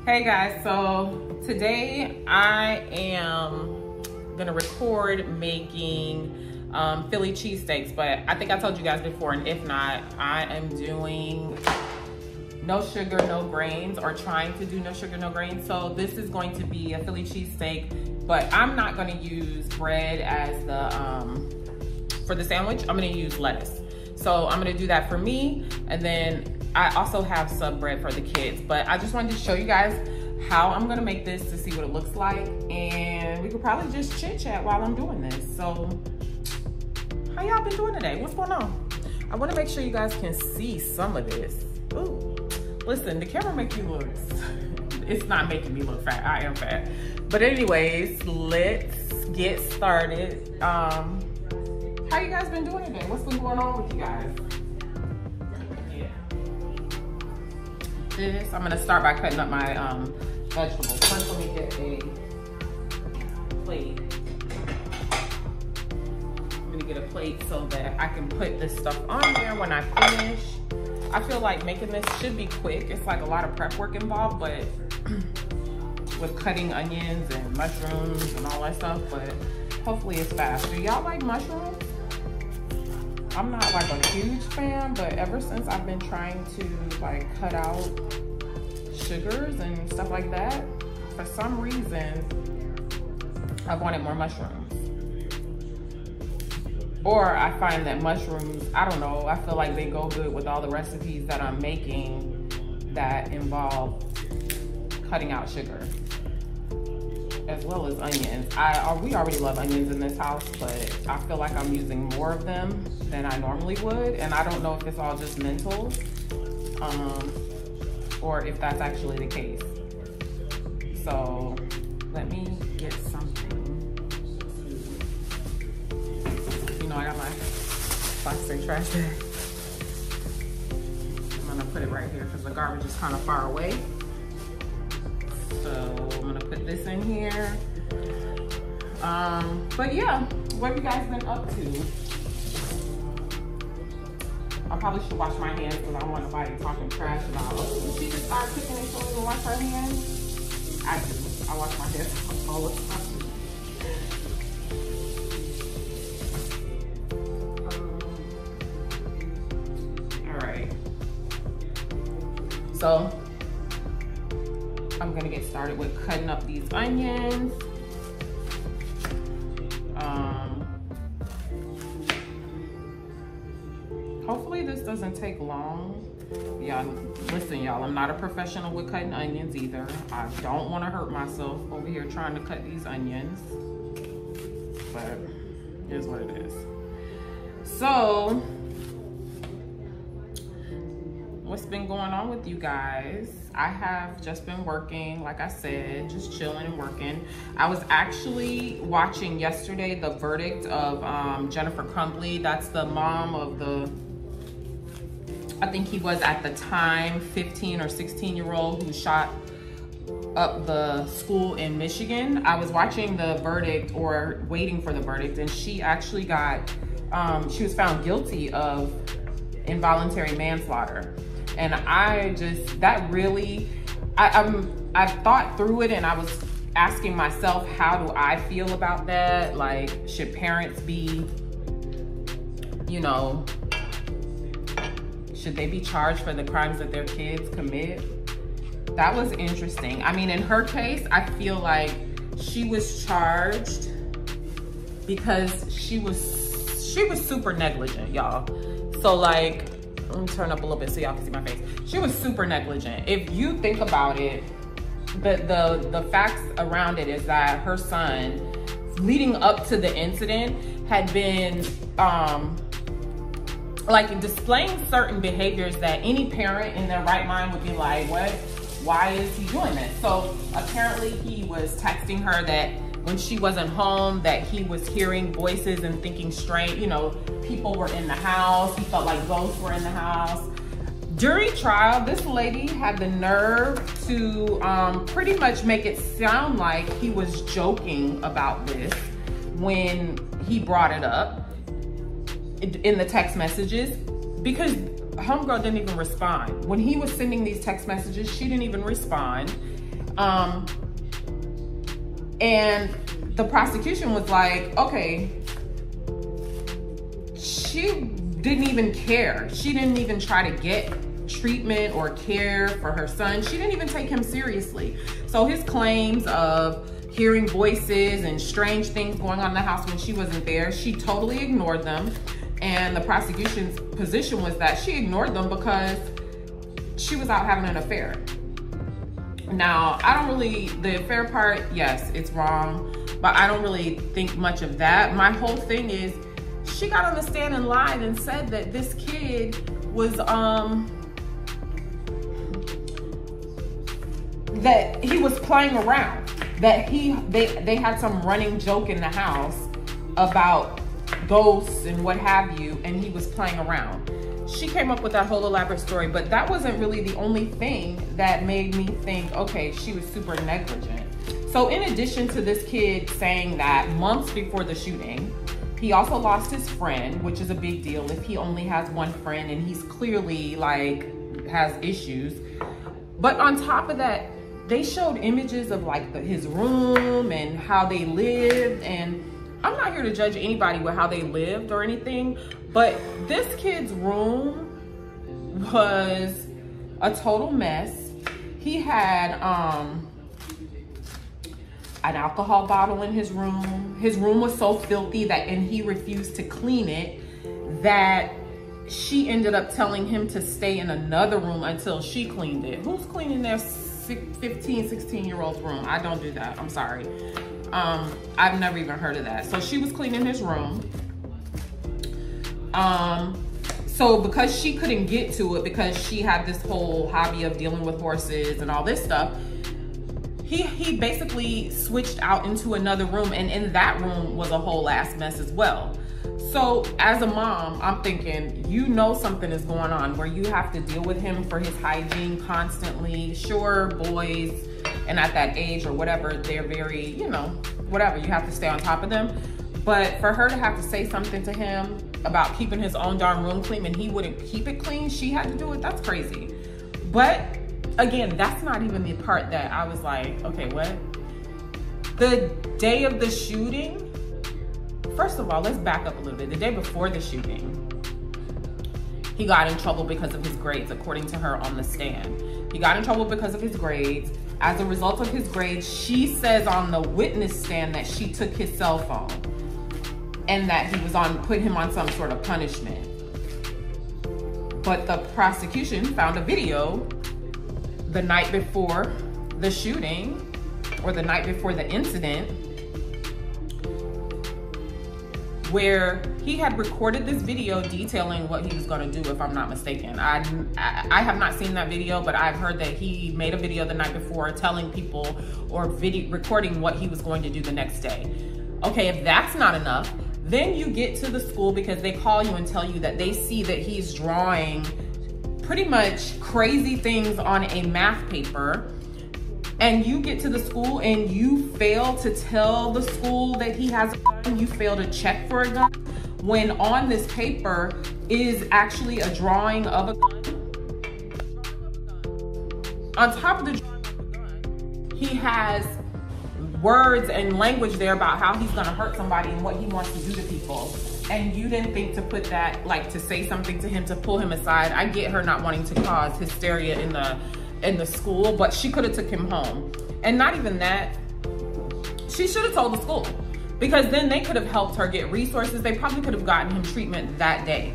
Hey guys, so today I am gonna record making Philly cheesesteaks, but I think I told you guys before, and if not, I am doing no sugar, no grains, or trying to do no sugar, no grains. So this is going to be a Philly cheesesteak, but I'm not gonna use bread as the for the sandwich. I'm gonna use lettuce. So I'm gonna do that for me, and then I also have some bread for the kids, but I just wanted to show you guys how I'm gonna make this to see what it looks like, and we could probably just chit chat while I'm doing this. So how y'all been doing today? What's going on? I wanna make sure you guys can see some of this. Ooh, listen, the camera make you look, it's not making me look fat, I am fat. But anyways, let's get started. How you guys been doing today? What's been going on with you guys? I'm gonna start by cutting up my vegetables. First, let me get a plate. I'm gonna get a plate so that I can put this stuff on there when I finish. I feel like making this should be quick. It's like a lot of prep work involved, but with cutting onions and mushrooms and all that stuff, but hopefully it's fast. Do y'all like mushrooms? I'm not like a huge fan, but ever since I've been trying to like cut out sugars and stuff like that, for some reason, I wanted more mushrooms. Or I find that mushrooms, I don't know, I feel like they go good with all the recipes that I'm making that involve cutting out sugar, as well as onions. We already love onions in this house, but I feel like I'm using more of them than I normally would, and I don't know if it's all just mental, or if that's actually the case. So let me get something. You know, I got my plastic trash bag. I'm gonna put it right here because the garbage is kind of far away. So I'm gonna put this in here. But yeah, what have you guys been up to? I probably should wash my hands because I don't want nobody talking trash about, oh, she just started cooking and she don't even wash her hands. I do. I wash my hands all the time. All right. So I'm gonna get started with cutting up these onions. Hopefully this doesn't take long. Y'all, listen y'all, I'm not a professional with cutting onions either. I don't wanna hurt myself over here trying to cut these onions, but here's what it is. So, what's been going on with you guys? I have just been working, like I said, just chilling and working. I was actually watching yesterday the verdict of Jennifer Crumbley. That's the mom of the, I think he was at the time 15 or 16-year-old who shot up the school in Michigan. I was watching the verdict, or waiting for the verdict, and she actually got, she was found guilty of involuntary manslaughter. And I just, that really, I thought through it, and I was asking myself, how do I feel about that? Like, should parents be, you know, should they be charged for the crimes that their kids commit? That was interesting. I mean, in her case, I feel like she was charged because she was super negligent, y'all. So like, let me turn up a little bit so y'all can see my face. She was super negligent. If you think about it, the facts around it is that her son, leading up to the incident, had been like displaying certain behaviors that any parent in their right mind would be like, what? Why is he doing this? So apparently he was texting her that when she wasn't home, that he was hearing voices and thinking strange, you know, people were in the house. He felt like ghosts were in the house. During trial, this lady had the nerve to pretty much make it sound like he was joking about this when he brought it up in the text messages, because homegirl didn't even respond. When he was sending these text messages, she didn't even respond. And the prosecution was like, okay, she didn't even care. She didn't even try to get treatment or care for her son. She didn't even take him seriously. So his claims of hearing voices and strange things going on in the house when she wasn't there, she totally ignored them. And the prosecution's position was that she ignored them because she was out having an affair. Now, I don't really, the affair part, yes, it's wrong, but I don't really think much of that. My whole thing is, she got on the stand and lied and said that this kid was, that he was playing around, that they had some running joke in the house about ghosts and what have you, and he was playing around. She came up with that whole elaborate story, but that wasn't really the only thing that made me think, okay, she was super negligent. So in addition to this kid saying that months before the shooting, he also lost his friend, which is a big deal if he only has one friend and he's clearly like has issues. But on top of that, they showed images of like his room and how they lived, and I'm not here to judge anybody with how they lived or anything, but this kid's room was a total mess. He had an alcohol bottle in his room. His room was so filthy that, and he refused to clean it, that she ended up telling him to stay in another room until she cleaned it. Who's cleaning their 15, 16-year-old's room? I don't do that, I'm sorry. I've never even heard of that. So she was cleaning his room. So because she couldn't get to it, because she had this whole hobby of dealing with horses and all this stuff, he basically switched out into another room, and in that room was a whole ass mess as well. So as a mom, I'm thinking, you know something is going on where you have to deal with him for his hygiene constantly. Sure, boys, and at that age or whatever, they're very, you know, whatever, you have to stay on top of them. But for her to have to say something to him about keeping his own darn room clean and he wouldn't keep it clean, she had to do it, that's crazy. But again, that's not even the part that I was like, okay, what? The day of the shooting, first of all, let's back up a little bit. The day before the shooting, he got in trouble because of his grades, according to her on the stand. He got in trouble because of his grades. As a result of his grades, she says on the witness stand that she took his cell phone and that he was put him on some sort of punishment. But the prosecution found a video the night before the shooting, or the night before the incident, where he had recorded this video detailing what he was gonna do, if I'm not mistaken. I have not seen that video, but I've heard that he made a video the night before telling people, or recording what he was going to do the next day. Okay, if that's not enough, then you get to the school because they call you and tell you that they see that he's drawing pretty much crazy things on a math paper, and you get to the school and you fail to tell the school that he has a gun, you fail to check for a gun, when on this paper is actually a drawing of a gun. On top of the drawing of the gun, he has words and language there about how he's gonna hurt somebody and what he wants to do to people. And you didn't think to put that, like to say something to him, to pull him aside. I get her not wanting to cause hysteria in the school, but she could have took him home. And not even that, she should have told the school, because then they could have helped her get resources. They probably could have gotten him treatment that day.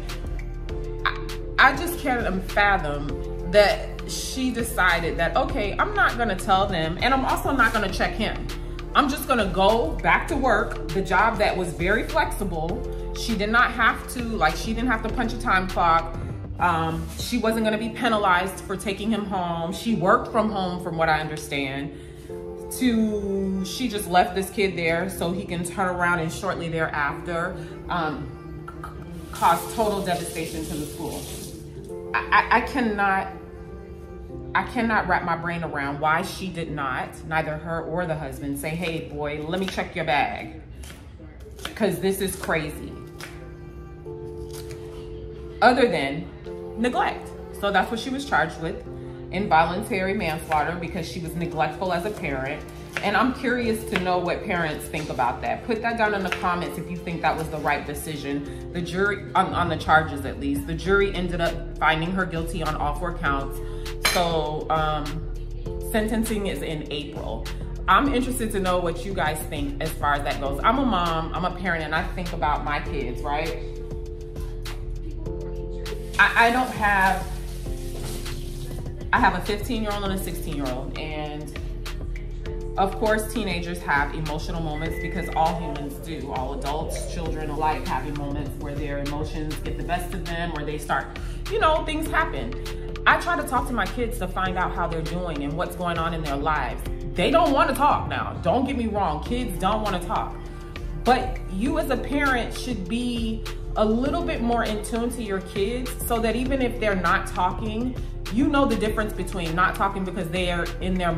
I just can't fathom that she decided that, okay, I'm not gonna tell them, and I'm also not gonna check him. I'm just gonna go back to work, the job that was very flexible. She did not have to, like, she didn't have to punch a time clock. She wasn't gonna be penalized for taking him home. She worked from home, from what I understand. She just left this kid there so he can turn around and shortly thereafter cause total devastation to the school. I cannot wrap my brain around why she did not, neither her or the husband, say, hey boy, let me check your bag, because this is crazy. Other than neglect. So that's what she was charged with. involuntary manslaughter because she was neglectful as a parent. And I'm curious to know what parents think about that. Put that down in the comments if you think that was the right decision. The jury, on the charges at least, the jury ended up finding her guilty on all 4 counts. So sentencing is in April. I'm interested to know what you guys think as far as that goes. I'm a mom, I'm a parent, and I think about my kids, right? I have a 15-year-old and a 16-year-old, and of course teenagers have emotional moments because all humans do. All adults, children alike have moments where their emotions get the best of them, or they start, you know, things happen. I try to talk to my kids to find out how they're doing and what's going on in their lives. They don't want to talk now. Don't get me wrong. Kids don't want to talk. But you as a parent should be a little bit more in tune to your kids so that even if they're not talking, you know the difference between not talking because they're in their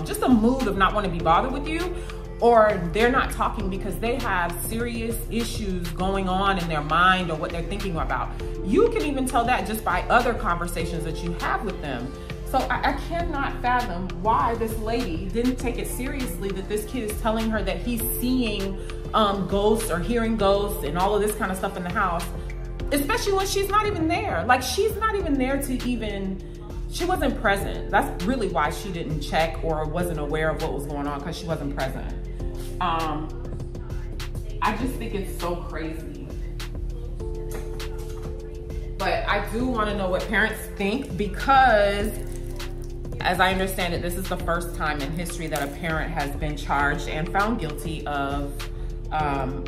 just a mood of not wanting to be bothered with you, or they're not talking because they have serious issues going on in their mind or what they're thinking about. You can even tell that just by other conversations that you have with them. So I cannot fathom why this lady didn't take it seriously that this kid is telling her that he's seeing ghosts or hearing ghosts and all of this kind of stuff in the house, especially when she's not even there. Like, she's not even there to even, she wasn't present. That's really why she didn't check or wasn't aware of what was going on, because she wasn't present. I just think it's so crazy. But I do want to know what parents think, because as I understand it, this is the first time in history that a parent has been charged and found guilty of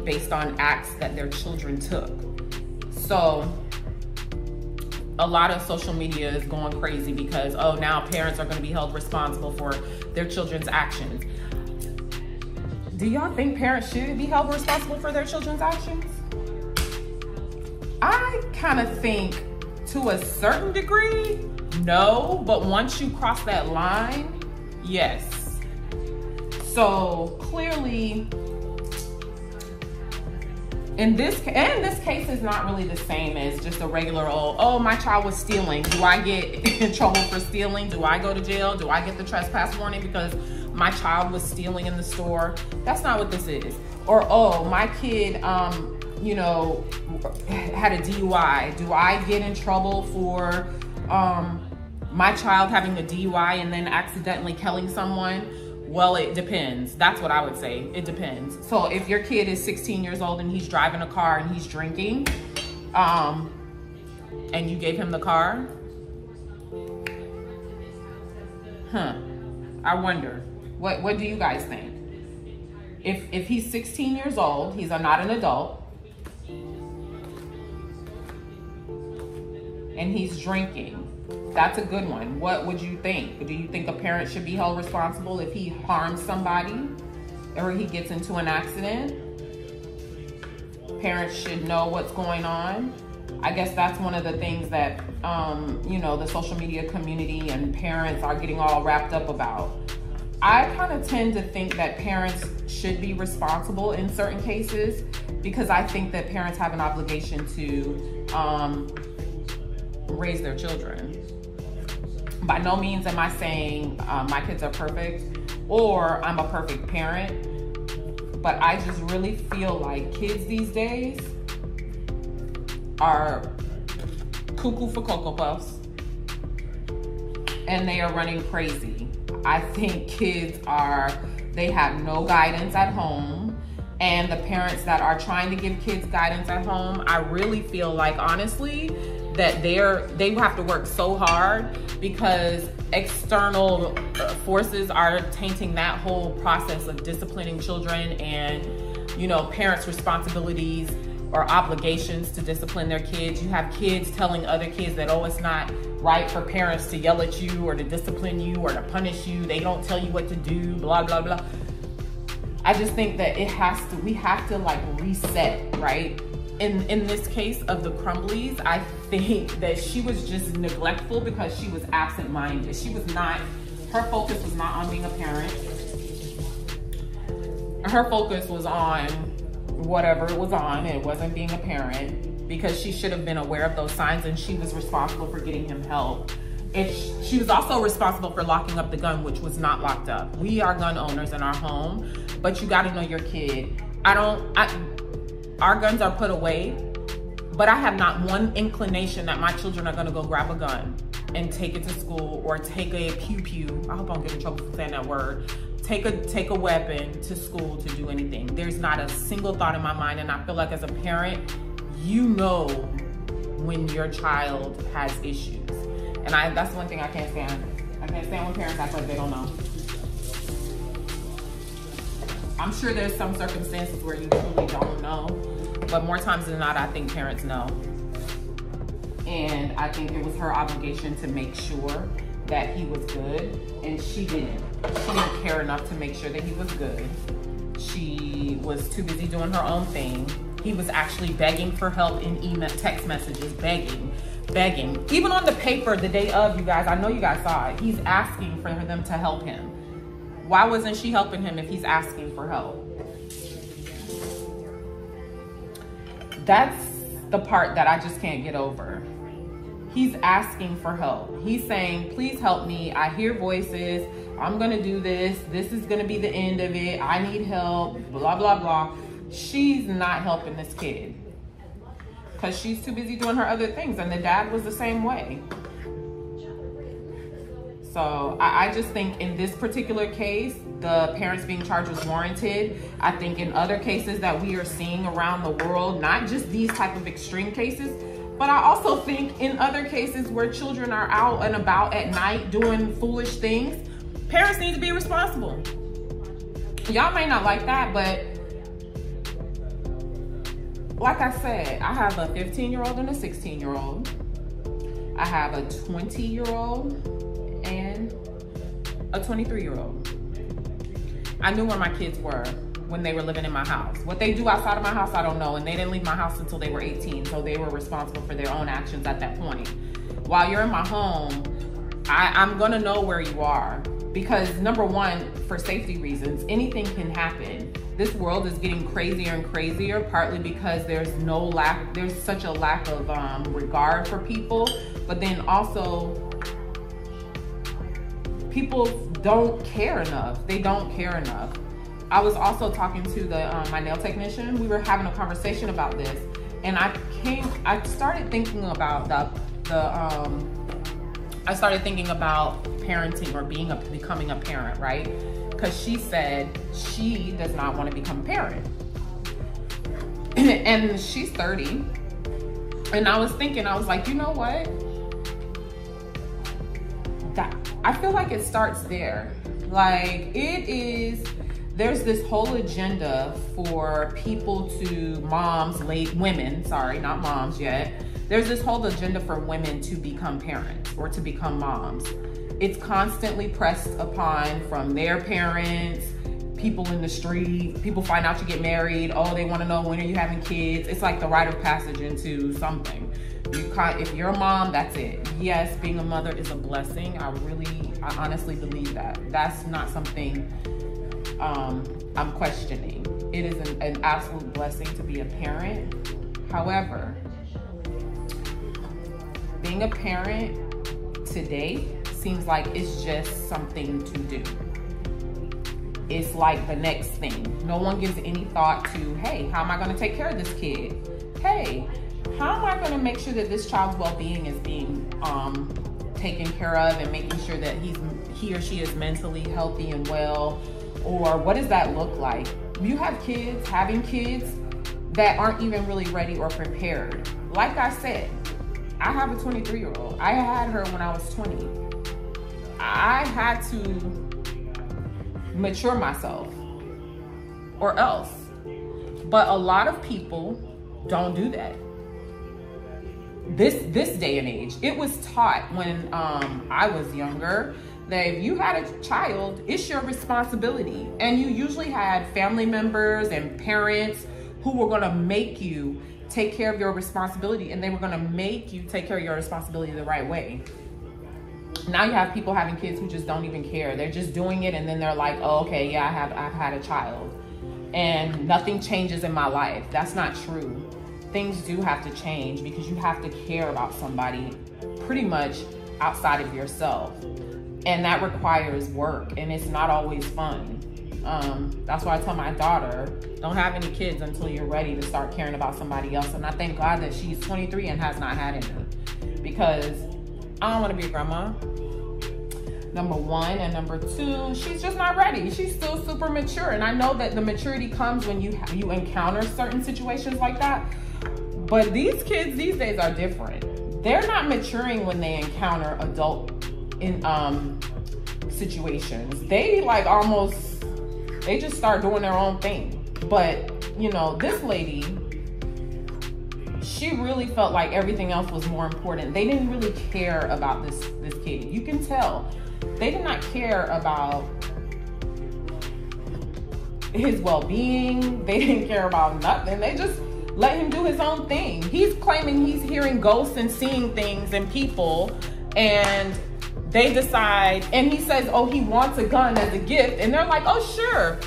based on acts that their children took. So a lot of social media is going crazy because, oh, now parents are going to be held responsible for their children's actions. Do y'all think parents should be held responsible for their children's actions? I kind of think to a certain degree, no, but once you cross that line, yes. So clearly, in this case is not really the same as just a regular old, oh, my child was stealing. Do I get in trouble for stealing? Do I go to jail? Do I get the trespass warning because my child was stealing in the store? That's not what this is. Or, oh, my kid, you know, had a DUI. Do I get in trouble for my child having a DUI and then accidentally killing someone? Well, it depends. That's what I would say. It depends. So if your kid is 16 years old and he's driving a car and he's drinking, and you gave him the car, I wonder, what do you guys think? If he's 16 years old, he's not an adult, and he's drinking, that's a good one. What would you think? Do you think a parent should be held responsible if he harms somebody or he gets into an accident? Parents should know what's going on. I guess that's one of the things that, you know, the social media community and parents are getting all wrapped up about. I kind of tend to think that parents should be responsible in certain cases, because I think that parents have an obligation to raise their children. By no means am I saying my kids are perfect or I'm a perfect parent, but I just really feel like kids these days are cuckoo for Cocoa Puffs and they are running crazy. I think kids they have no guidance at home, and the parents that are trying to give kids guidance at home, I really feel like, honestly, that they have to work so hard because external forces are tainting that whole process of disciplining children and, you know, parents' responsibilities or obligations to discipline their kids. You have kids telling other kids that, oh, it's not right for parents to yell at you or to discipline you or to punish you. They don't tell you what to do, blah, blah, blah. I just think that we have to like reset, right? In this case of the Crumbleys, I think that she was just neglectful because she was absent-minded. Her focus was not on being a parent. Her focus was on whatever it was on. It wasn't being a parent, because she should have been aware of those signs and she was responsible for getting him help. She was also responsible for locking up the gun, which was not locked up. We are gun owners in our home, but you gotta know your kid. Our guns are put away, but I have not one inclination that my children are gonna go grab a gun and take it to school, or take a pew-pew. I hope I don't get in trouble for saying that word. Take a weapon to school to do anything. There's not a single thought in my mind, and I feel like as a parent, you know when your child has issues. And that's one thing I can't stand. I can't stand when parents act like they don't know. I'm sure there's some circumstances where you truly don't know, but more times than not, I think parents know. And I think it was her obligation to make sure that he was good, and she didn't. She didn't care enough to make sure that he was good. She was too busy doing her own thing. He was actually begging for help in email, text messages, begging. Even on the paper the day of, you guys, I know you guys saw it, he's asking for them to help him. Why wasn't she helping him if he's asking for help? That's the part that I just can't get over. He's asking for help. He's saying, please help me. I hear voices. I'm gonna do this. This is gonna be the end of it. I need help, blah, blah, blah. She's not helping this kid because she's too busy doing her other things, and the dad was the same way. So I just think in this particular case, the parents being charged was warranted. I think in other cases that we are seeing around the world, not just these type of extreme cases, but I also think in other cases where children are out and about at night doing foolish things, parents need to be responsible. Y'all may not like that, but like I said, I have a 15-year-old and a 16-year-old. I have a 20-year-old and a 23-year-old. I knew where my kids were when they were living in my house. What they do outside of my house, I don't know. And they didn't leave my house until they were 18, so they were responsible for their own actions at that point. While you're in my home, I'm gonna know where you are, because number one, for safety reasons, anything can happen. This world is getting crazier and crazier, partly because there's such a lack of regard for people, but then also people don't care enough. They don't care enough. I was also talking to my nail technician. We were having a conversation about this, and I started thinking about I started thinking about parenting or becoming a parent, right? Because she said she does not want to become a parent. And she's 30. And I was thinking, I was like, you know what? I feel like it starts there. Like there's this whole agenda for people women, sorry, not moms yet. There's this whole agenda for women to become parents or to become moms. It's constantly pressed upon from their parents, people in the street, people find out you get married. Oh, they want to know, when are you having kids? It's like the rite of passage into something. If you're a mom, that's it. Yes, being a mother is a blessing. I honestly believe that. That's not something I'm questioning. It is an absolute blessing to be a parent. However, being a parent today seems like it's just something to do. It's like the next thing. No one gives any thought to, hey, how am I gonna take care of this kid? Hey, how am I gonna make sure that this child's well-being is being taken care of, and making sure that he or she is mentally healthy and well? Or what does that look like? You have kids, having kids that aren't even really ready or prepared. Like I said, I have a 23-year-old. I had her when I was 20. I had to mature myself or else. But a lot of people don't do that. This day and age, it was taught when I was younger that if you had a child, it's your responsibility. And you usually had family members and parents who were gonna make you take care of your responsibility, and they were gonna make you take care of your responsibility the right way. Now you have people having kids who just don't even care. They're just doing it, and then they're like, oh, okay, yeah, I've had a child, and nothing changes in my life. That's not true. Things do have to change, because you have to care about somebody pretty much outside of yourself. And that requires work, and it's not always fun. That's why I tell my daughter, don't have any kids until you're ready to start caring about somebody else. And I thank God that she's 23 and has not had any, because I don't want to be a grandma, number one. And number two, she's just not ready. She's still super mature. And I know that the maturity comes when you encounter certain situations like that. But these kids these days are different. They're not maturing when they encounter adult situations. They like they just start doing their own thing. But you know, this lady, she really felt like everything else was more important. They didn't really care about this kid. You can tell they did not care about his well-being. They didn't care about nothing. They just let him do his own thing. He's claiming he's hearing ghosts and seeing things and people, and they decide, and he says, oh, he wants a gun as a gift. And they're like, oh, sure,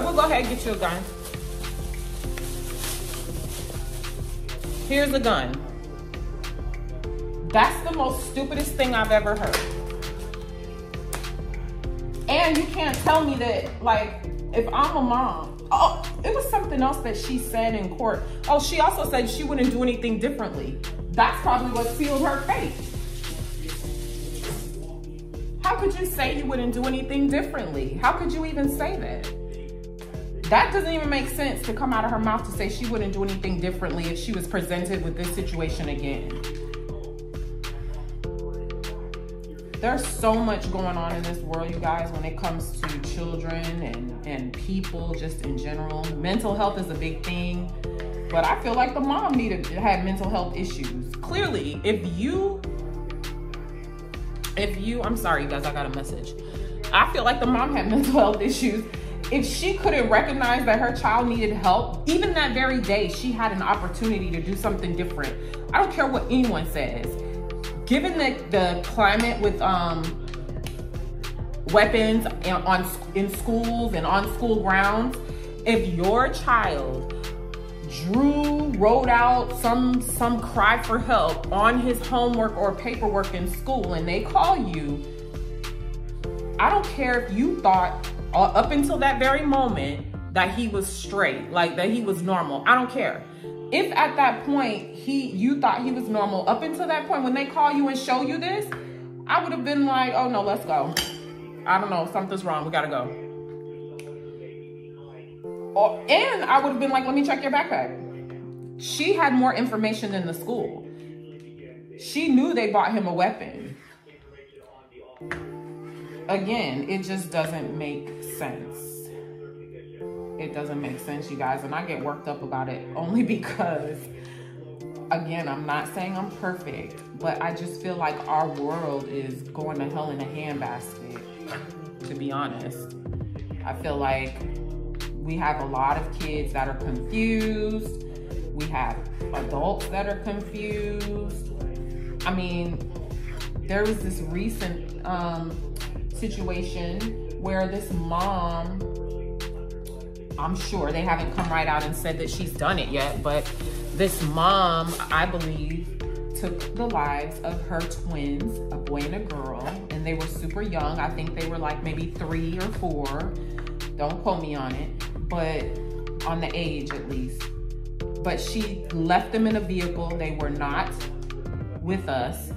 we'll go ahead and get you a gun. Here's a gun. That's the most stupidest thing I've ever heard. And you can't tell me that, like, if I'm a mom, oh, it was something else that she said in court. Oh, she also said she wouldn't do anything differently. That's probably what sealed her fate. How could you say you wouldn't do anything differently? How could you even say that? That doesn't even make sense to come out of her mouth to say she wouldn't do anything differently if she was presented with this situation again. There's so much going on in this world, you guys, when it comes to children and people just in general. Mental health is a big thing, but I feel like the mom had mental health issues. Clearly, if you, I'm sorry, you guys, I got a message. I feel like the mom had mental health issues. If she couldn't recognize that her child needed help, even that very day, she had an opportunity to do something different. I don't care what anyone says. Given the climate with weapons in schools and on school grounds, if your child wrote out some cry for help on his homework or paperwork in school and they call you, I don't care if you thought up until that very moment that he was straight, like that he was normal. I don't care. If at that point you thought he was normal, up until that point when they call you and show you this, I would have been like, oh no, let's go. I don't know, something's wrong, we gotta go. And I would have been like, let me check your backpack. She had more information than the school. She knew they bought him a weapon. Again, it just doesn't make sense. It doesn't make sense, you guys. And I get worked up about it only because, again, I'm not saying I'm perfect, but I just feel like our world is going to hell in a handbasket, to be honest. I feel like we have a lot of kids that are confused. We have adults that are confused. I mean, there was this recent situation where this mom, I'm sure they haven't come right out and said that she's done it yet, but this mom, I believe, took the lives of her twins, a boy and a girl, and they were super young. I think they were like maybe 3 or 4. Don't quote me on it, but on the age at least. But she left them in a vehicle. They were not with us.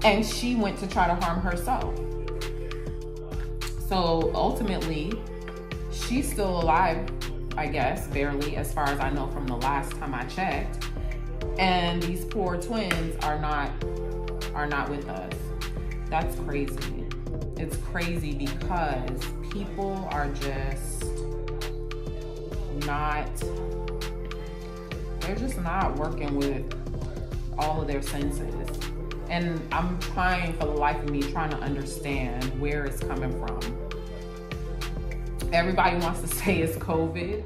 And she went to try to harm herself. So ultimately, she's still alive, I guess, barely, as far as I know from the last time I checked. And these poor twins are not with us. That's crazy. It's crazy because people are just they're just not working with all of their senses. And I'm trying for the life of me, trying to understand where it's coming from. Everybody wants to say it's COVID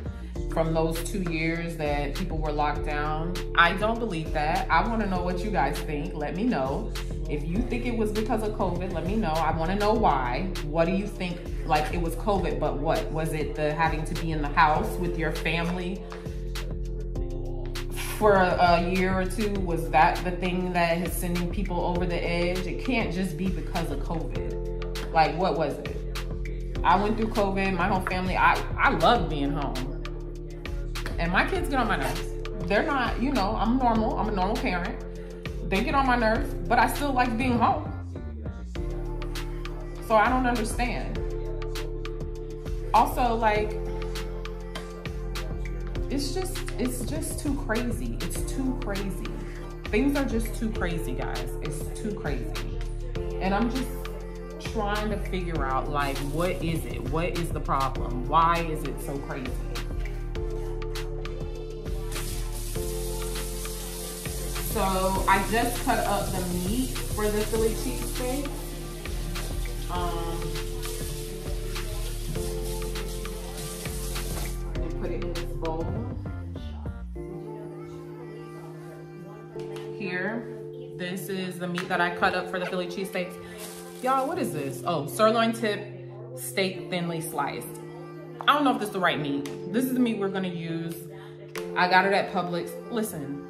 from those 2 years that people were locked down. I don't believe that. I want to know what you guys think. Let me know. If you think it was because of COVID, let me know. I want to know why. What do you think? Like, it was COVID, but what? Was it the having to be in the house with your family for a year or two? Was that the thing that is sending people over the edge? It can't just be because of COVID. Like, what was it? I went through COVID, my whole family, I love being home. And my kids get on my nerves. They're not, you know, I'm normal. I'm a normal parent. They get on my nerves, but I still like being home. So I don't understand. Also, like, it's just too crazy. It's too crazy. Things are just too crazy, guys. It's too crazy. And I'm just trying to figure out, like, what is it? What is the problem? Why is it so crazy? So I just cut up the meat for the Philly cheesesteak. And put it in this bowl. Here, this is the meat that I cut up for the Philly cheesesteaks. Y'all, what is this? Oh, sirloin tip steak thinly sliced. I don't know if this is the right meat. This is the meat we're gonna use. I got it at Publix. Listen,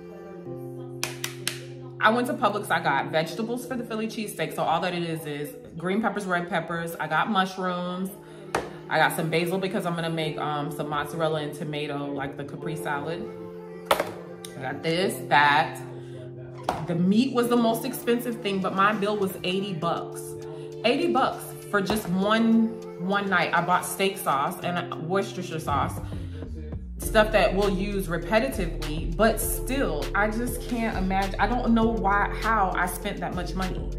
I went to Publix, I got vegetables for the Philly cheesesteak. So all that it is green peppers, red peppers. I got mushrooms. I got some basil because I'm gonna make some mozzarella and tomato, like the Capri salad. I got this, that. The meat was the most expensive thing, but my bill was 80 bucks. 80 bucks for just one night. I bought steak sauce and Worcestershire sauce, stuff that we'll use repetitively, but still, I just can't imagine. I don't know how I spent that much money.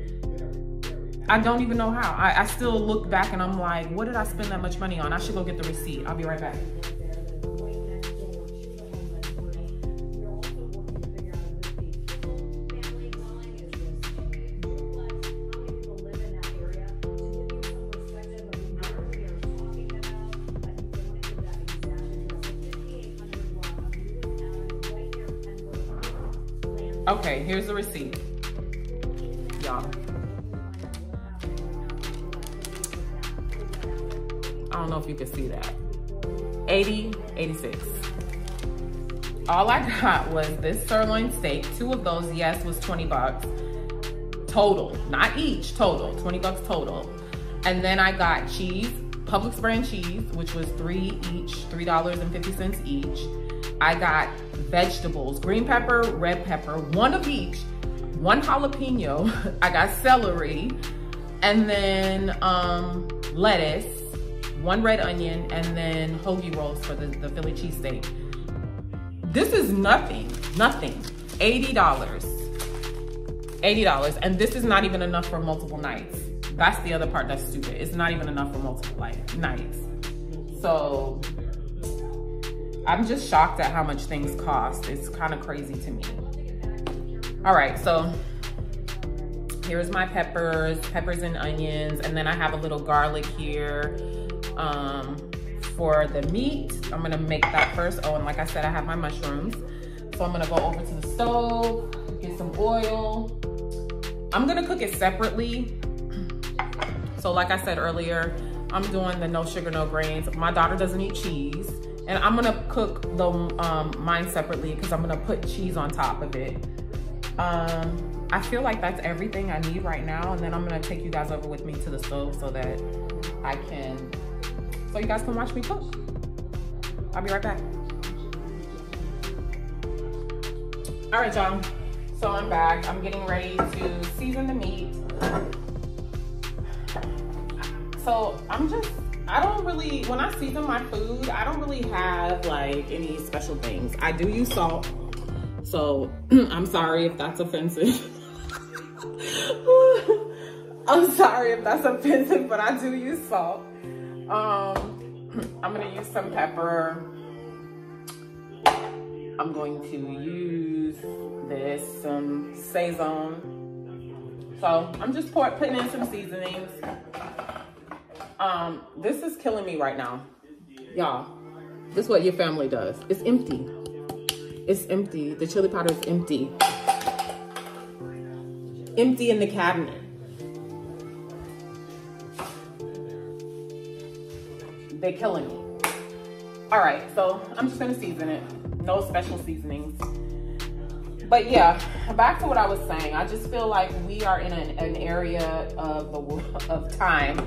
I don't even know how. I still look back and I'm like, what did I spend that much money on? I should go get the receipt. I'll be right back. Okay, here's the receipt, y'all. I don't know if you can see that. 86. All I got was this sirloin steak. 2 of those, yes, was 20 bucks. Total, not each, total, 20 bucks total. And then I got cheese, Publix brand cheese, which was 3 each, $3.50 each. I got vegetables, green pepper, red pepper, 1 of each, 1 jalapeno. I got celery, and then lettuce, 1 red onion, and then hoagie rolls for the Philly cheesesteak. This is nothing, $80. $80, and this is not even enough for multiple nights. That's the other part that's stupid. It's not even enough for multiple nights. So I'm just shocked at how much things cost. It's kind of crazy to me. All right, so here's my peppers and onions, and then I have a little garlic here for the meat. I'm gonna make that first. Oh, and like I said, I have my mushrooms. So I'm gonna go over to the stove, get some oil. I'm gonna cook it separately. So like I said earlier, I'm doing the no sugar, no grains. My daughter doesn't eat cheese. And I'm gonna cook the mine separately because I'm gonna put cheese on top of it. I feel like that's everything I need right now. And then I'm gonna take you guys over with me to the stove so that so you guys can watch me cook. I'll be right back. All right, y'all. So I'm back. I'm getting ready to season the meat. So I don't really, when I season my food, I don't really have like any special things. I do use salt. So I'm sorry if that's offensive. I'm sorry if that's offensive, but I do use salt. I'm gonna use some pepper. I'm going to use some Saison. So I'm just putting in some seasonings. This is killing me right now. Y'all, this is what your family does. It's empty. It's empty. The chili powder is empty. Empty in the cabinet. They're killing me. All right, so I'm just gonna season it. No special seasonings. But yeah, back to what I was saying. I just feel like we are in an area of time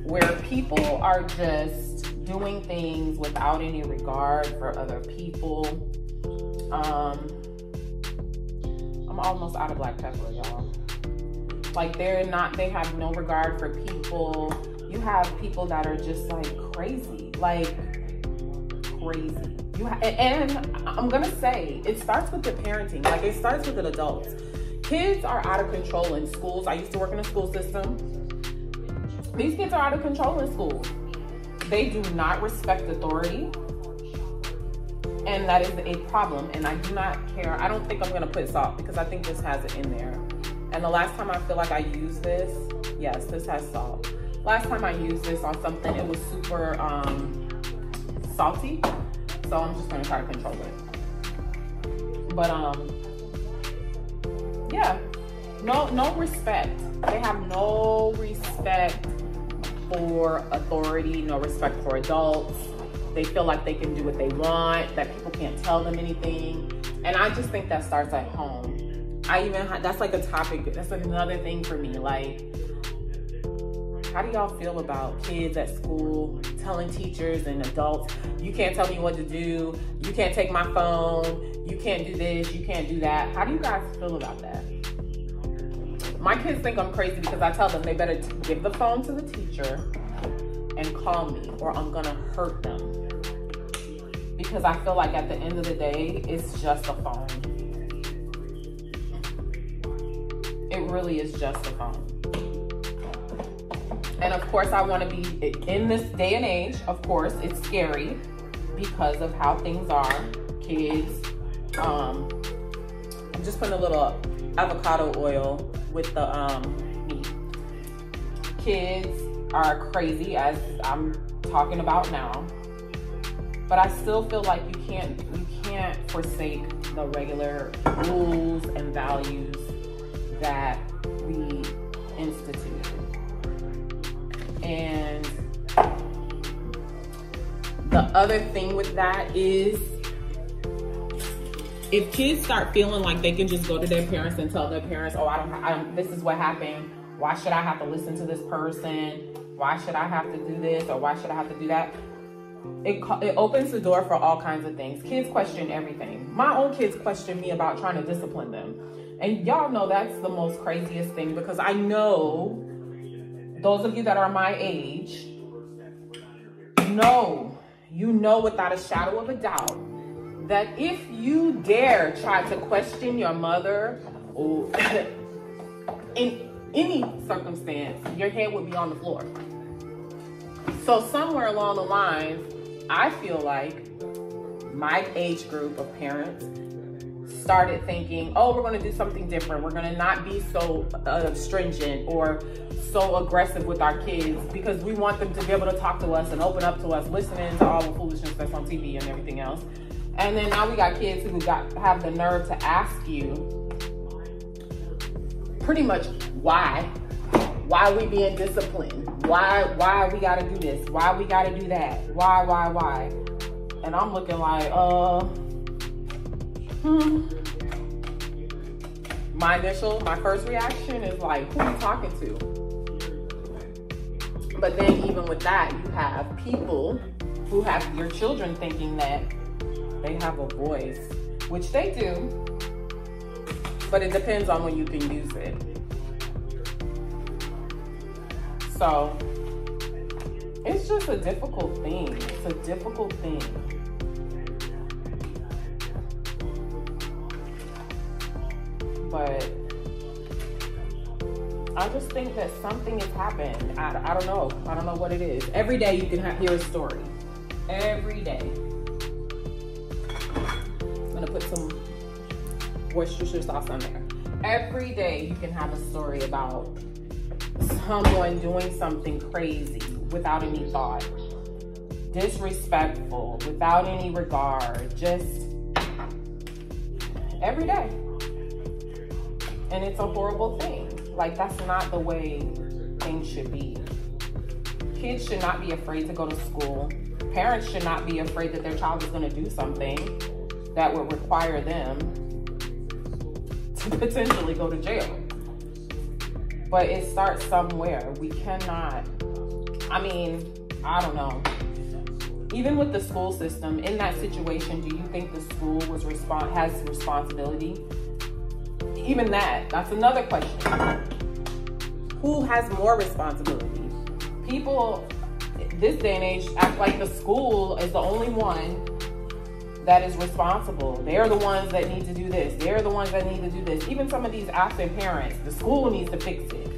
where people are just doing things without any regard for other people. I'm almost out of black pepper, y'all. Like they have no regard for people. You have people that are just like crazy, and I'm gonna say, it starts with the parenting. Like it starts with the adults. Kids are out of control in schools. I used to work in a school system. These kids are out of control in school. They do not respect authority. And that is a problem. And I do not care. I don't think I'm gonna put salt because I think this has it in there. And the last time I feel like I used this, yes, this has salt. Last time I used this on something, it was super salty. So I'm just gonna try to control it. But yeah, no respect. They have no respect for authority, no respect for adults. They feel like they can do what they want, that people can't tell them anything. And I just think that starts at home. That's like a topic, that's like another thing for me. Like, how do y'all feel about kids at school telling teachers and adults, you can't tell me what to do, you can't take my phone, you can't do this, you can't do that? How do you guys feel about that? My kids think I'm crazy because I tell them they better give the phone to the teacher and call me or I'm gonna hurt them. Because I feel like at the end of the day, it's just a phone. It really is just a phone. And of course, I want to be, in this day and age, of course, it's scary because of how things are. Kids, I'm just putting a little avocado oil with the meat. Kids are crazy, as I'm talking about now. But I still feel like you can't forsake the regular rules and values that we instituted. And the other thing with that is, if kids start feeling like they can just go to their parents and tell their parents, oh, this is what happened. Why should I have to listen to this person? Why should I have to do this? Or why should I have to do that? It opens the door for all kinds of things. Kids question everything. My own kids question me about trying to discipline them. And y'all know that's the most craziest thing, because I know those of you that are my age you know without a shadow of a doubt that if you dare try to question your mother or in any circumstance, your head would be on the floor. So somewhere along the lines, I feel like my age group of parents started thinking, oh, we're going to do something different. We're going to not be so stringent or so aggressive with our kids, because we want them to be able to talk to us and open up to us, listening to all the foolishness that's on TV and everything else. And then now we got kids who have the nerve to ask you pretty much why we being disciplined, why we got to do this, why we got to do that, why. And I'm looking like, my first reaction is like, who are you talking to? But then even with that, you have people who have your children thinking that they have a voice, which they do, but it depends on when you can use it. So it's just a difficult thing. It's a difficult thing. But I just think that something has happened. I don't know. I don't know what it is. Every day you can hear a story. Every day. I'm gonna put some Worcestershire sauce on there. Every day you can have a story about someone doing something crazy without any thought, disrespectful, without any regard, just every day. And it's a horrible thing. Like, that's not the way things should be. Kids should not be afraid to go to school. Parents should not be afraid that their child is going to do something that would require them potentially go to jail. But it starts somewhere. We cannot, I mean, I don't know. Even with the school system, in that situation, do you think the school has responsibility? Even that's another question. Who has more responsibility? People, this day and age, act like the school is the only one that is responsible. They're the ones that need to do this. They're the ones that need to do this. Even some of these absent parents, the school needs to fix it.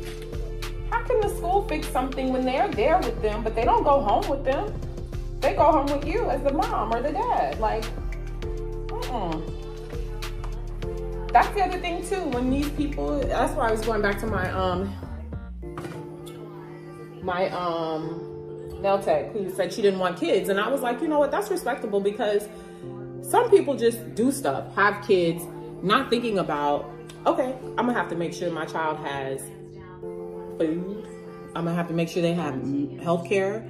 How can the school fix something when they're there with them, but they don't go home with them? They go home with you as the mom or the dad. Like, That's the other thing too. When these people, that's why I was going back to my nail tech who said she didn't want kids, and I was like, you know what? That's respectable, because some people just do stuff, have kids, not thinking about, okay, I'm gonna have to make sure my child has food. I'm gonna have to make sure they have health care,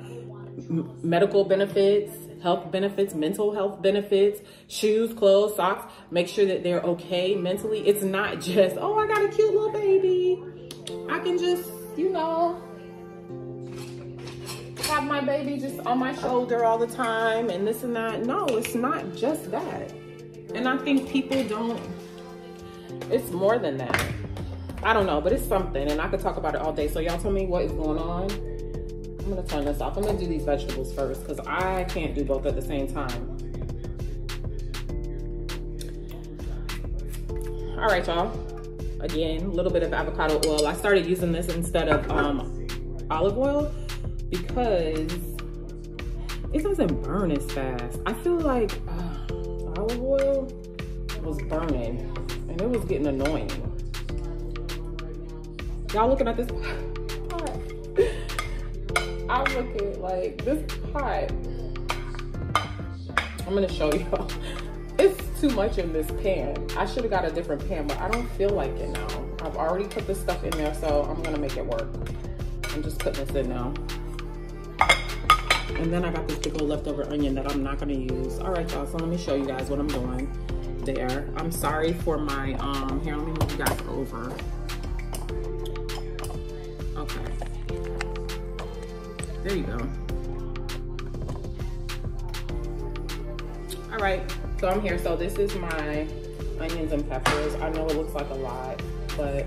medical benefits, health benefits, mental health benefits, shoes, clothes, socks, make sure that they're okay mentally. It's not just, oh, I got a cute little baby, I can just, you know, have my baby just on my shoulder all the time and this and that. No, it's not just that. And I think people don't, it's more than that. I don't know, but it's something, and I could talk about it all day. So y'all tell me what is going on. I'm gonna turn this off. I'm gonna do these vegetables first because I can't do both at the same time. All right, y'all. Again, a little bit of avocado oil. I started using this instead of olive oil because it doesn't burn as fast. I feel like olive oil was burning and it was getting annoying. Y'all looking at this pot? I'm looking like this pot. I'm gonna show y'all. It's too much in this pan. I should have got a different pan, but I don't feel like it now. I've already put this stuff in there, so I'm gonna make it work. I'm just putting this in now. And then I got this big old leftover onion that I'm not gonna use. All right, y'all, so let me show you guys what I'm doing there. I'm sorry for my, here, let me move you guys over. Okay. There you go. All right, so I'm here. So this is my onions and peppers. I know it looks like a lot, but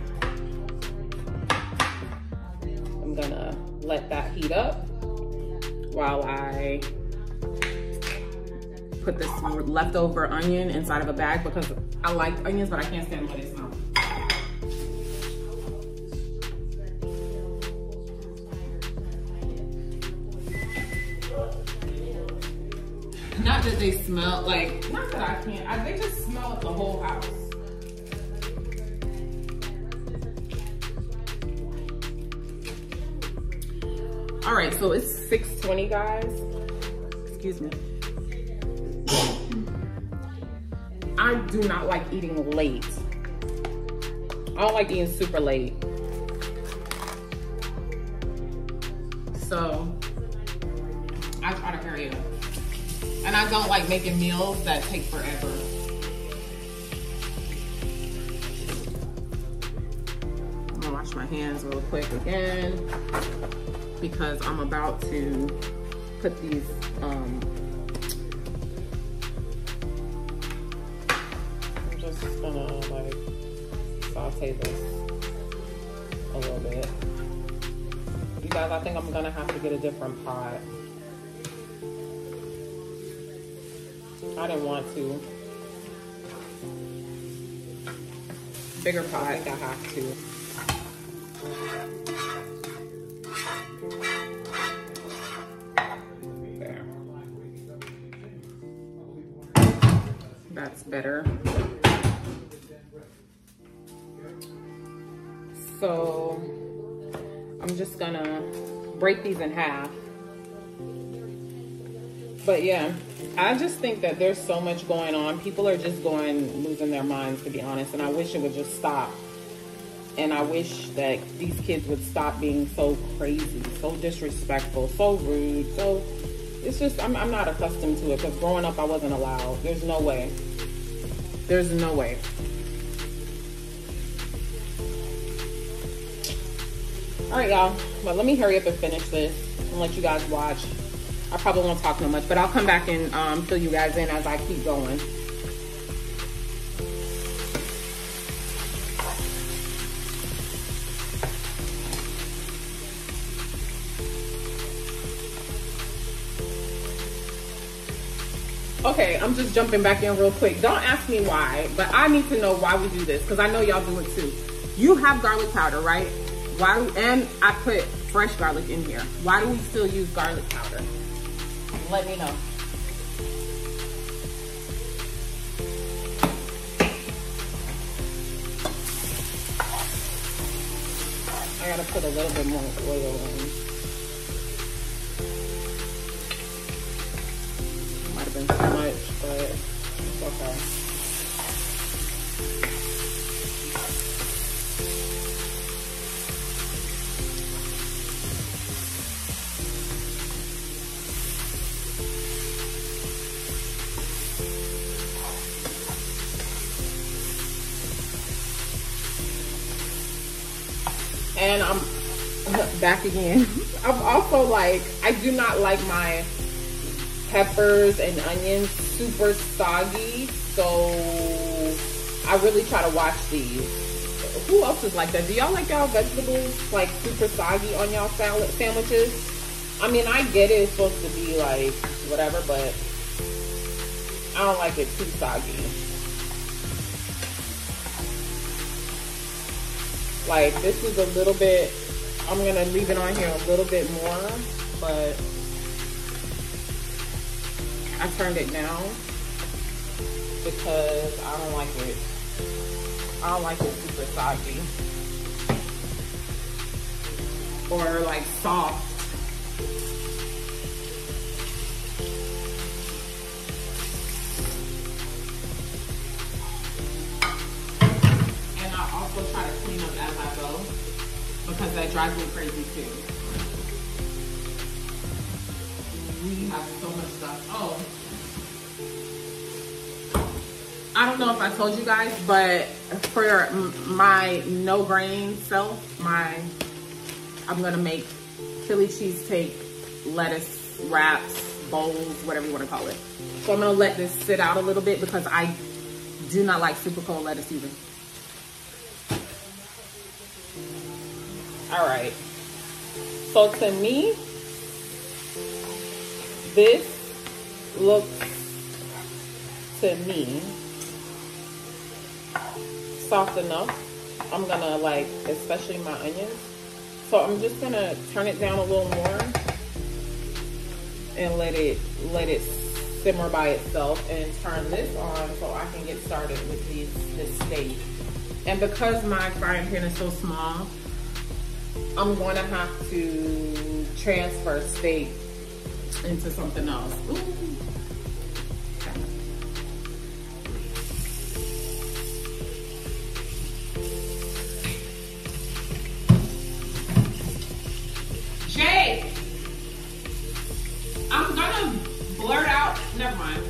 I'm gonna let that heat up while I put this leftover onion inside of a bag because I like onions, but I can't stand what it smells. Not that they smell like, not that I can't, they just smell up the whole house. All right, so it's 6:20, guys. Excuse me. I do not like eating late. I don't like eating super late. So I try to hurry up. And I don't like making meals that take forever. I'm gonna wash my hands real quick again because I'm about to put these, I'm just gonna like saute this a little bit. You guys, I think I'm gonna have to get a different pot. I didn't want to. Bigger pot, I think I have to. There. That's better. So I'm just gonna break these in half. But yeah, I just think that there's so much going on. People are just losing their minds, to be honest. And I wish it would just stop. And I wish that these kids would stop being so crazy, so disrespectful, so rude. So it's just, I'm not accustomed to it because growing up, I wasn't allowed. There's no way. There's no way. All right, y'all. Well, let me hurry up and finish this and let you guys watch. I probably won't talk no much, but I'll come back and fill you guys in as I keep going. Okay, I'm just jumping back in real quick. Don't ask me why, but I need to know why we do this, because I know y'all do it too. You have garlic powder, right? And I put fresh garlic in here. Why do we still use garlic powder? Let me know. I gotta put a little bit more oil in. Might have been too much, but it's okay. And I'm back again. I'm also like, I do not like my peppers and onions super soggy, so I really try to watch these. Who else is like that? Do y'all like y'all vegetables like super soggy on y'all sandwiches? I mean, I get it, it's supposed to be like whatever, but I don't like it too soggy. Like, this is a little bit, I'm gonna leave it on here a little bit more, but I turned it down because I don't like it. I don't like it super soggy or like soft. Try to clean up as I go, because that drives me crazy too. We have so much stuff. Oh, I don't know if I told you guys, but for my no grain self, I'm gonna make Philly cheesesteak lettuce wraps, bowls, whatever you want to call it. So I'm gonna let this sit out a little bit because I do not like super cold lettuce either. All right, so to me, this looks, to me, soft enough. I'm gonna like, especially my onions. So I'm just gonna turn it down a little more and let it simmer by itself, and turn this on so I can get started with this steak. And because my frying pan is so small, I'm going to have to transfer steak into something else. Ooh. Jake, I'm gonna blurt out, never mind.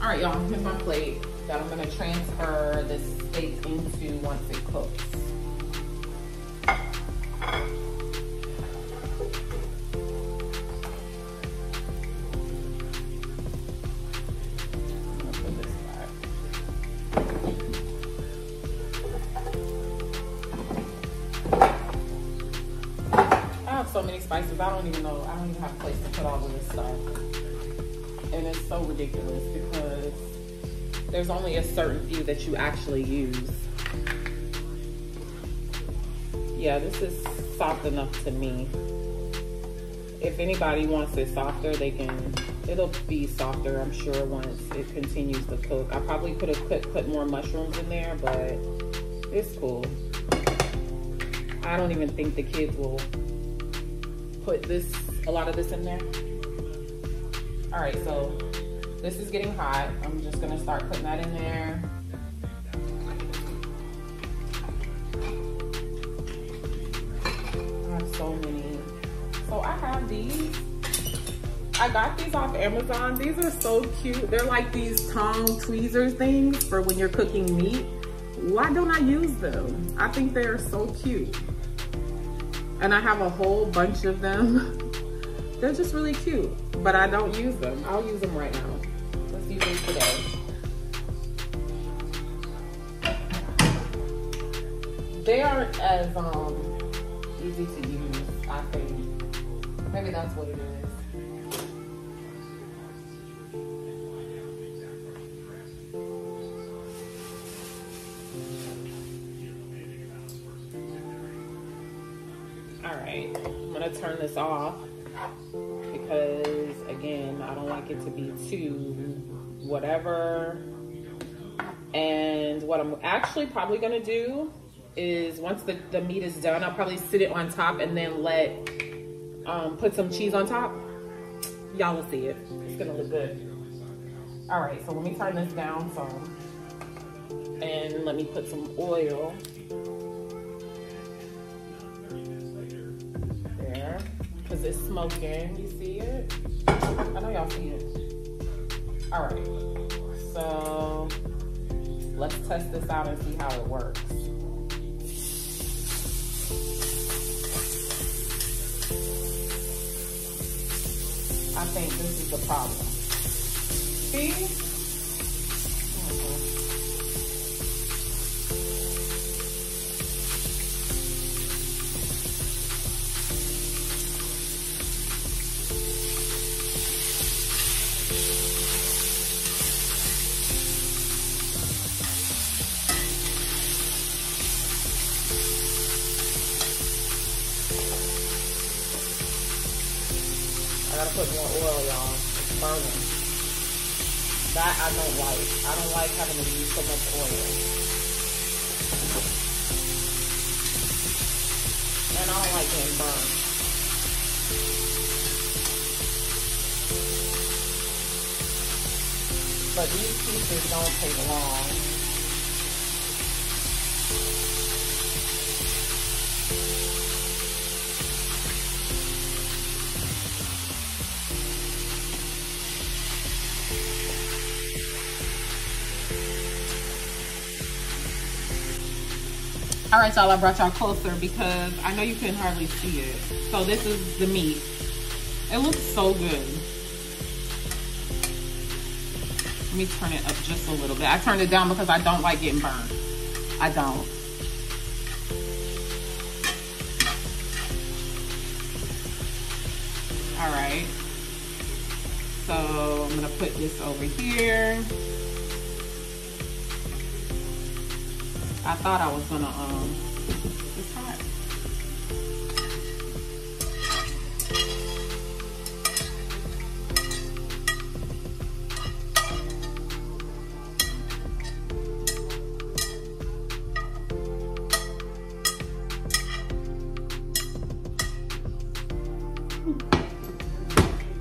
All right, y'all, here's my plate that I'm gonna transfer this steak into once it cooks. I have so many spices, I don't even have a place to put all of this stuff. And it's so ridiculous because there's only a certain few that you actually use. Yeah, this is soft enough to me. If anybody wants it softer, it'll be softer, I'm sure, once it continues to cook. I probably could have put more mushrooms in there, but it's cool. I don't even think the kids will put a lot of this in there. All right, so this is getting hot. I'm just gonna start putting that in there. so many. So I have these. I got these off Amazon. These are so cute. They're like these tongue tweezers things for when you're cooking meat. Why don't I use them? I think they are so cute. And I have a whole bunch of them. They're just really cute, but I don't use them. I'll use them right now. Let's use them today. They aren't as easy to use, I think. Maybe that's what it is. All right, I'm gonna turn this off because again, I don't like it to be too whatever. And what I'm actually probably gonna do is once the meat is done, I'll probably sit it on top and then put some cheese on top. Y'all will see it. It's gonna look good. All right, so let me turn this down some and let me put some oil. There, because it's smoking, you see it? I know y'all see it. All right, so let's test this out and see how it works. I think this is the problem. See? I gotta put more oil, y'all. It's burning. That I don't like. I don't like having to use so much oil. And I don't like getting burned. But these pieces don't take long. All right, y'all, I brought y'all closer because I know you can hardly see it. So this is the meat. It looks so good. Let me turn it up just a little bit. I turned it down because I don't like getting burned. I don't. All right. So I'm gonna put this over here. I thought I was gonna, it's hot.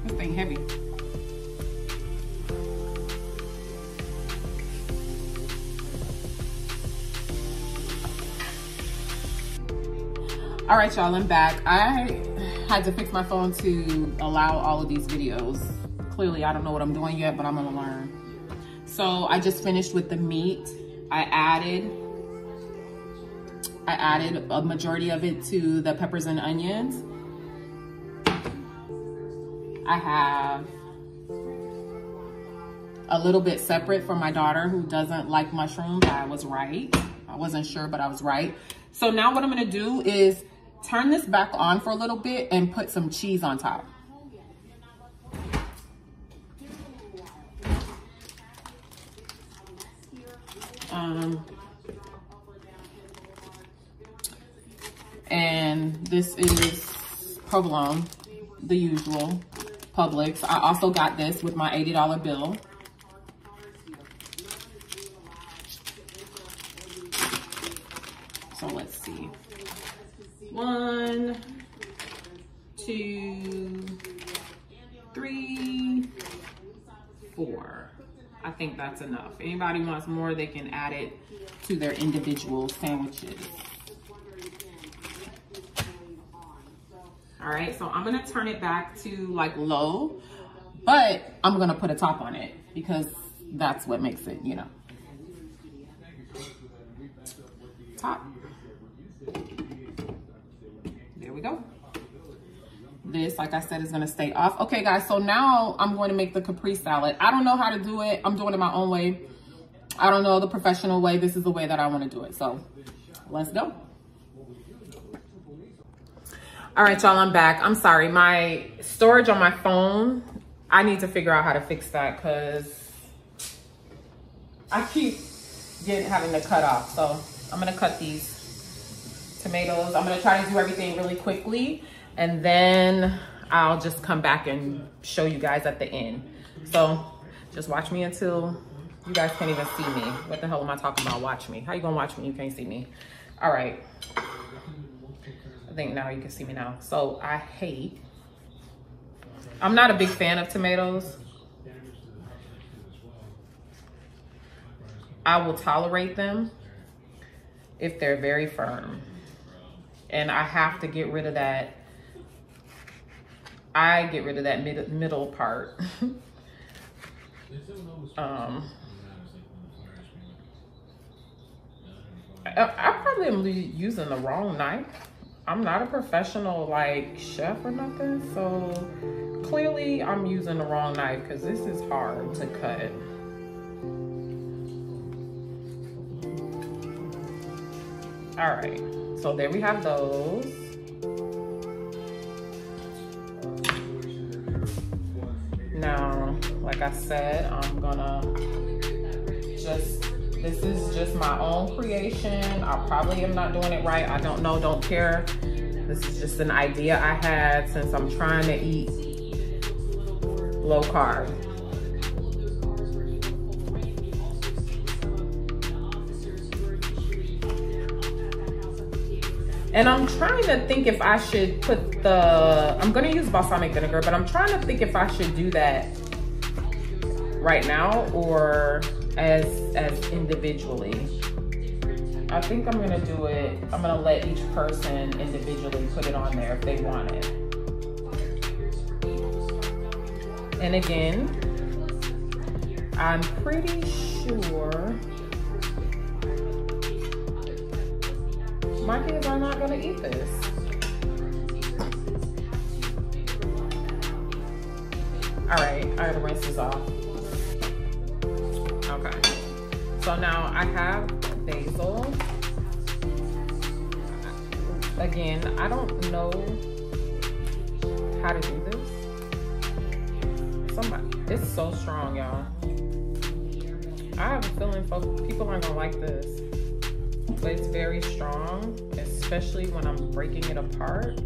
This thing heavy. All right, y'all, I'm back. I had to fix my phone to allow all of these videos. Clearly, I don't know what I'm doing yet, but I'm gonna learn. So I just finished with the meat. I added a majority of it to the peppers and onions. I have a little bit separate for my daughter who doesn't like mushrooms. I was right. I wasn't sure, but I was right. So now what I'm gonna do is turn this back on for a little bit and put some cheese on top. And this is provolone, the usual Publix. I also got this with my $80 bill. So let's see. 1, 2, 3, 4. I think that's enough. Anybody wants more, they can add it to their individual sandwiches. All right, so I'm gonna turn it back to like low, but I'm gonna put a top on it because that's what makes it, you know. Top. There we go. This, like I said, is gonna stay off. Okay guys, so now I'm going to make the Capri salad. I don't know how to do it. I'm doing it my own way. I don't know the professional way. This is the way that I wanna do it. So let's go. All right, y'all, I'm back. I'm sorry, my storage on my phone, I need to figure out how to fix that because I keep having to cut off. So I'm gonna cut these tomatoes. I'm gonna try to do everything really quickly and then I'll just come back and show you guys at the end. So just watch me until you guys can't even see me. What the hell am I talking about? Watch me. How you gonna watch me? You can't see me. All right. I think now you can see me now. So I'm not a big fan of tomatoes. I will tolerate them if they're very firm. And I have to get rid of that. I get rid of that middle part. I probably am using the wrong knife. I'm not a professional like chef or nothing, so clearly I'm using the wrong knife because this is hard to cut. All right, so there we have those. Now, like I said, I'm gonna this is just my own creation. I probably am not doing it right. I don't know, don't care. This is just an idea I had since I'm trying to eat low carb. And I'm trying to think if I should put I'm gonna use balsamic vinegar, but I'm trying to think if I should do that right now or as individually. I think I'm gonna do it, I'm gonna let each person individually put it on there if they want it. And again, I'm pretty sure my kids are not gonna eat this. All right, I gotta rinse this off. Okay, so now I have basil. Again, I don't know how to do this. It's so strong, y'all. I have a feeling people aren't gonna like this, but it's very strong, especially when I'm breaking it apart.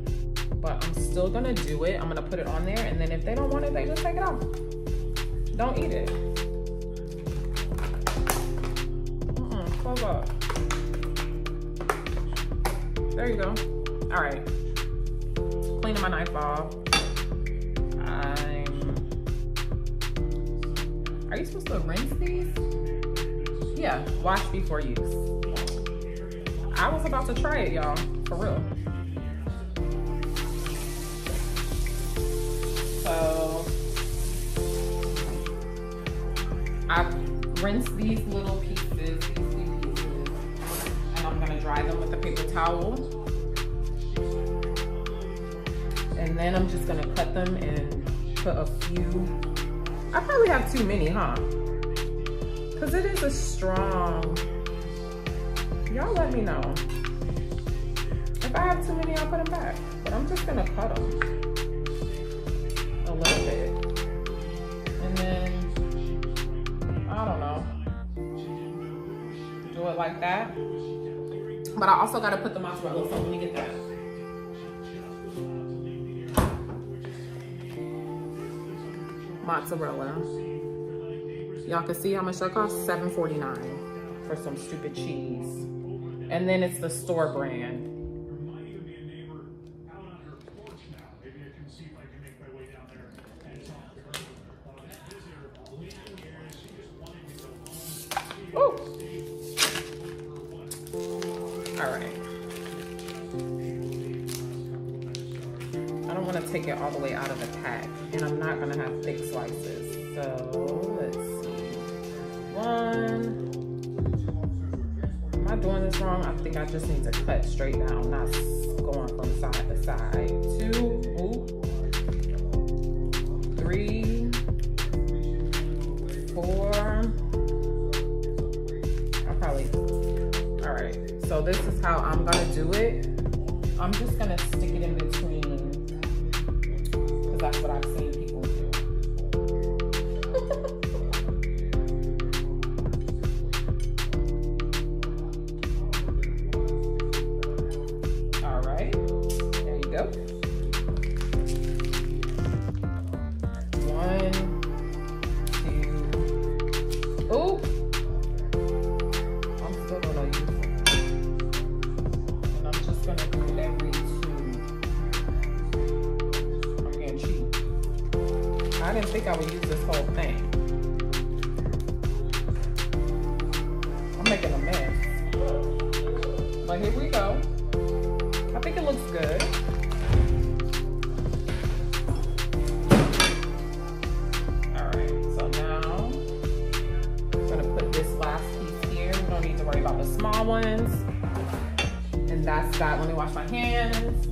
But I'm still gonna do it. I'm gonna put it on there, and then if they don't want it, they just take it off. Don't eat it. Close up. There you go. All right. Cleaning my knife off. Are you supposed to rinse these? Yeah, wash before use. I was about to try it, y'all, for real. So I rinsed these little pieces, and I'm gonna dry them with a paper towel. And then I'm just gonna cut them and put a few. I probably have too many, huh? Because it is a strong, y'all let me know. If I have too many, I'll put them back. But I'm just gonna cut them a little bit. And then, I don't know, do it like that. But I also gotta put the mozzarella, so let me get that. Mozzarella. Y'all can see how much that costs? $7.49 for some stupid cheese. And then it's the store brand. Ooh. All right. I don't want to take it all the way out of the pack, and I'm not gonna have thick slices. So let's see. One. Am I doing this wrong? I think I just need to cut straight down, not going from side to side. 2. Ooh. 3. 4. All right, so this is how I'm gonna do it. I'm just gonna stick it in between, because that's what I've seen people do. All right, there you go. 1, 2, ooh. I didn't think I would use this whole thing. I'm making a mess. But here we go. I think it looks good. All right, so now I'm gonna put this last piece here. We don't need to worry about the small ones. And that's that. Let me wash my hands.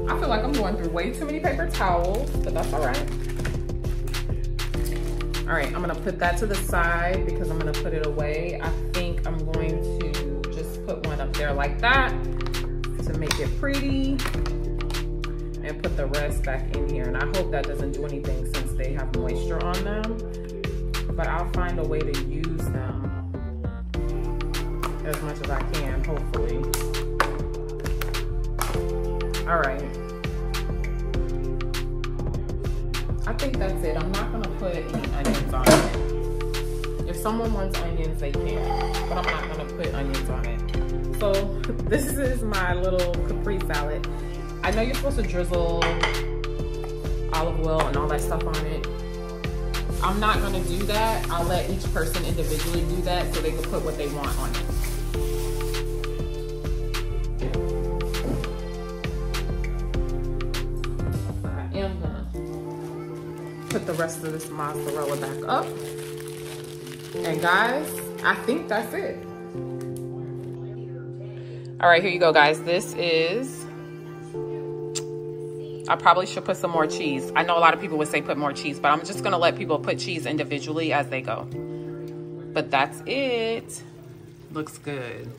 I feel like I'm going through way too many paper towels, but that's all right. All right, I'm gonna put that to the side because I'm gonna put it away. I think I'm going to just put one up there like that to make it pretty and put the rest back in here. And I hope that doesn't do anything since they have moisture on them, but I'll find a way to use them as much as I can, hopefully. All right. I think that's it. I'm not gonna put any onions on it. If someone wants onions, they can, but I'm not gonna put onions on it. So this is my little Capri salad. I know you're supposed to drizzle olive oil and all that stuff on it. I'm not gonna do that. I'll let each person individually do that so they can put what they want on it. Put the rest of this mozzarella back up. And guys, I think that's it. All right, here you go, guys. This is, I probably should put some more cheese. I know a lot of people would say put more cheese, but I'm just gonna let people put cheese individually as they go. But that's it. Looks good.